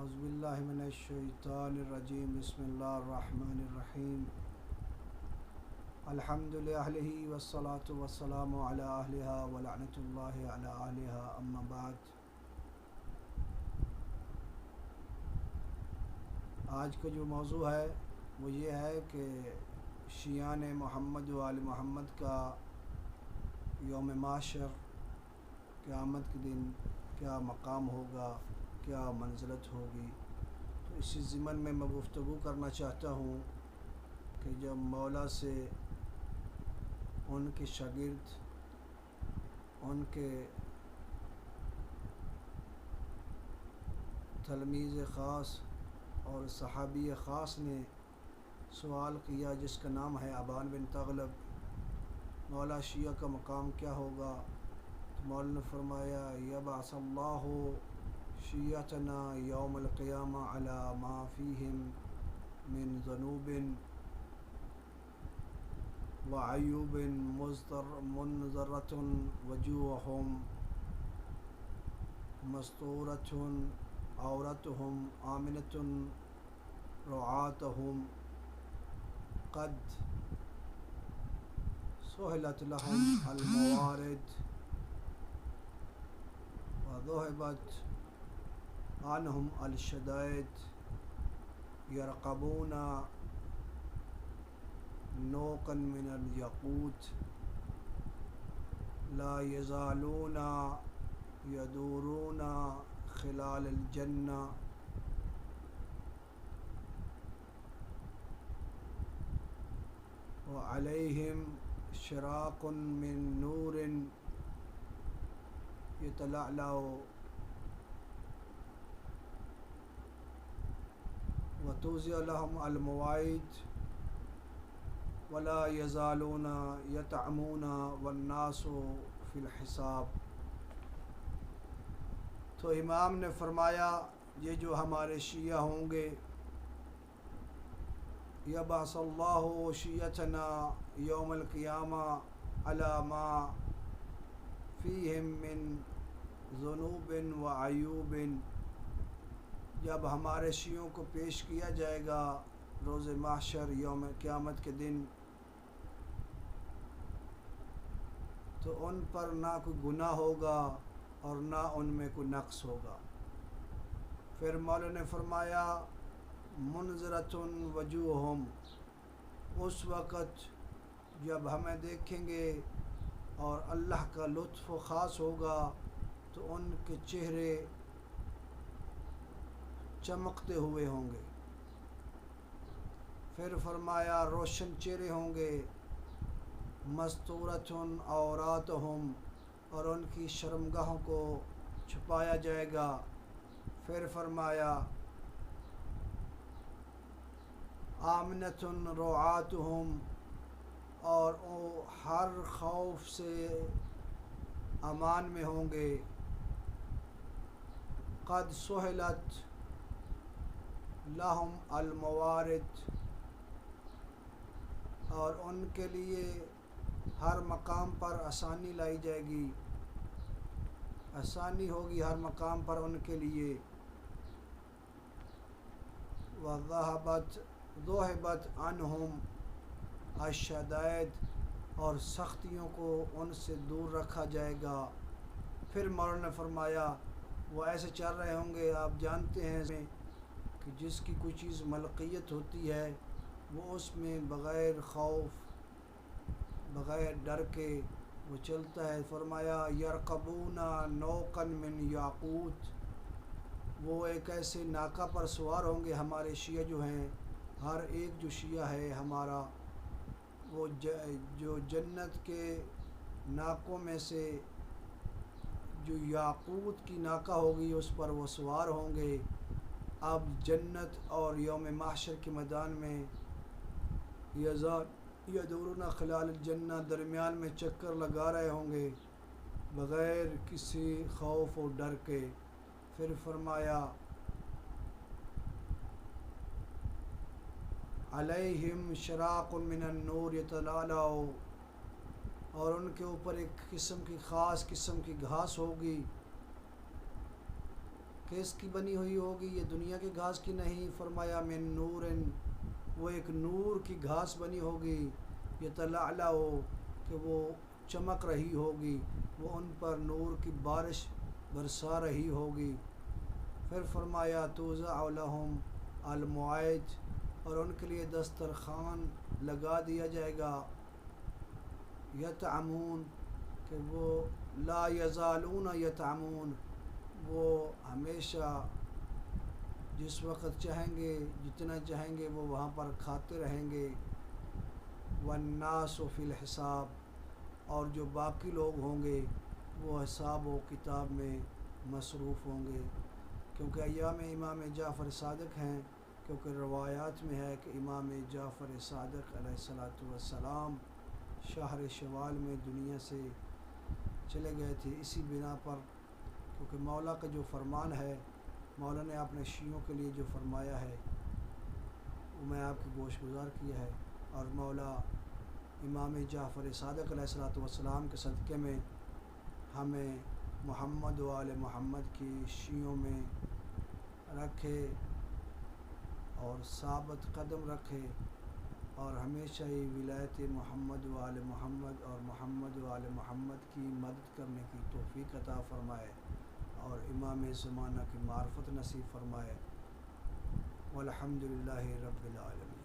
اعوذ باللہ من الشیطان الرجیم بسم اللہ الرحمن الرحیم الحمد للہ والصلاة والسلام علی اہلہا ولعنۃ اللہ علی اہلہا اما بعد۔ آج کا جو موضوع ہے وہ یہ ہے کہ شیعان محمد و آل محمد کا یوم معاشر قیامت کے دن کیا مقام ہوگا، کیا منزلت ہوگی۔ تو اسی ضمن میں گفتگو کرنا چاہتا ہوں کہ جب مولا سے ان کے شاگرد، ان کے تلمیذ خاص اور صحابی خاص نے سوال کیا جس کا نام ہے ابان بن تغلب، مولا شیعہ کا مقام کیا ہوگا؟ تو مولا نے فرمایا یبعث اللہ شیعتنا یوم القیامہ علی ما فیہم من ذنوب وعیوب منظرۃ وجوہہم مستورۃ عورتہم آمنۃ رعاتہم قد سہلت لہم الموارد وذہبت عنہم الشدائد یرقبون نوقا من الیاقوت لا یزالون یدورون خلال الجنہ وعلیہم شراق من نور یتلألأ وتوزع لهم المواعید ولا یزالون یطعمون والناس فی الحساب۔ تو امام نے فرمایا یہ جو ہمارے شیعہ ہوں گے، یبعث اللہ شیعتنا یوم القیامہ علی ما فیہم من ذنوب وعیوب، جب ہمارے شیعوں کو پیش کیا جائے گا روز محشر یوم قیامت کے دن، تو ان پر نہ کوئی گناہ ہوگا اور نہ ان میں کوئی نقص ہوگا۔ پھر مولا نے فرمایا منظرۃ وجوہہم، اس وقت جب ہمیں دیکھیں گے اور اللہ کا لطف و خاص ہوگا تو ان کے چہرے چمکتے ہوئے ہوں گے۔ پھر فرمایا روشن چہرے ہوں گے، مستورۃ عوراتہم، اور ان کی شرمگاہوں کو چھپایا جائے گا۔ پھر فرمایا آمنۃ رعاتہم، اور وہ ہر خوف سے امان میں ہوں گے۔ قد سہلت لہم الموارد، اور ان کے لیے ہر مقام پر آسانی لائی جائے گی، آسانی ہوگی ہر مقام پر ان کے لیے۔ وذہبت عنہم الشدائد، اور سختیوں کو ان سے دور رکھا جائے گا۔ پھر مولانا نے فرمایا وہ ایسے چل رہے ہوں گے، آپ جانتے ہیں کہ جس کی کوئی چیز ملکیت ہوتی ہے وہ اس میں بغیر خوف بغیر ڈر کے وہ چلتا ہے۔ فرمایا یرقبون نوقا من یاقوت، وہ ایک ایسے ناکہ پر سوار ہوں گے ہمارے شیعہ جو ہیں، ہر ایک جو شیعہ ہے ہمارا، وہ جو جنت کے ناکوں میں سے جو یاقوت کی ناکہ ہوگی اس پر وہ سوار ہوں گے۔ اب جنت اور یوم محشر کے میدان میں یدورون خلال الجنہ، درمیان میں چکر لگا رہے ہوں گے بغیر کسی خوف و ڈر کے۔ پھر فرمایا علیہم شراق من النور یتلألأ، اور ان کے اوپر ایک قسم کی خاص قسم کی گھاس ہوگی کس کی بنی ہوئی ہوگی؟ یہ دنیا کے گھاس کی نہیں، فرمایا من نور، وہ ایک نور کی گھاس بنی ہوگی، یتلعلع کہ وہ چمک رہی ہوگی، وہ ان پر نور کی بارش برسا رہی ہوگی۔ پھر فرمایا توزع لہم الموائد، اور ان کے لیے دسترخوان لگا دیا جائے گا، یطعمون کہ وہ لا یزالون یطعمون، وہ ہمیشہ جس وقت چاہیں گے جتنا چاہیں گے وہ وہاں پر کھاتے رہیں گے۔ والناس فی الحساب، اور جو باقی لوگ ہوں گے وہ حساب و کتاب میں مصروف ہوں گے، کیونکہ ایام امام جعفر صادق ہیں، کیونکہ روایات میں ہے کہ امام جعفر صادق علیہ السلام شہر شوال میں دنیا سے چلے گئے تھے، اسی بنا پر کیونکہ مولا کا جو فرمان ہے، مولا نے اپنے شیعوں کے لیے جو فرمایا ہے وہ میں آپ کی گوش گزار کیا ہے، اور مولا امام جعفر صادق علیہ السلام کے صدقے میں ہمیں محمد و آل محمد کی شیعوں میں رکھے اور ثابت قدم رکھے، اور ہمیشہ ہی ولایت محمد و آل محمد اور محمد و آل محمد کی مدد کرنے کی توفیق عطا فرمائے، اور امام زمانہ کی معرفت نصیب فرمائے۔ والحمد للہ رب العالمین۔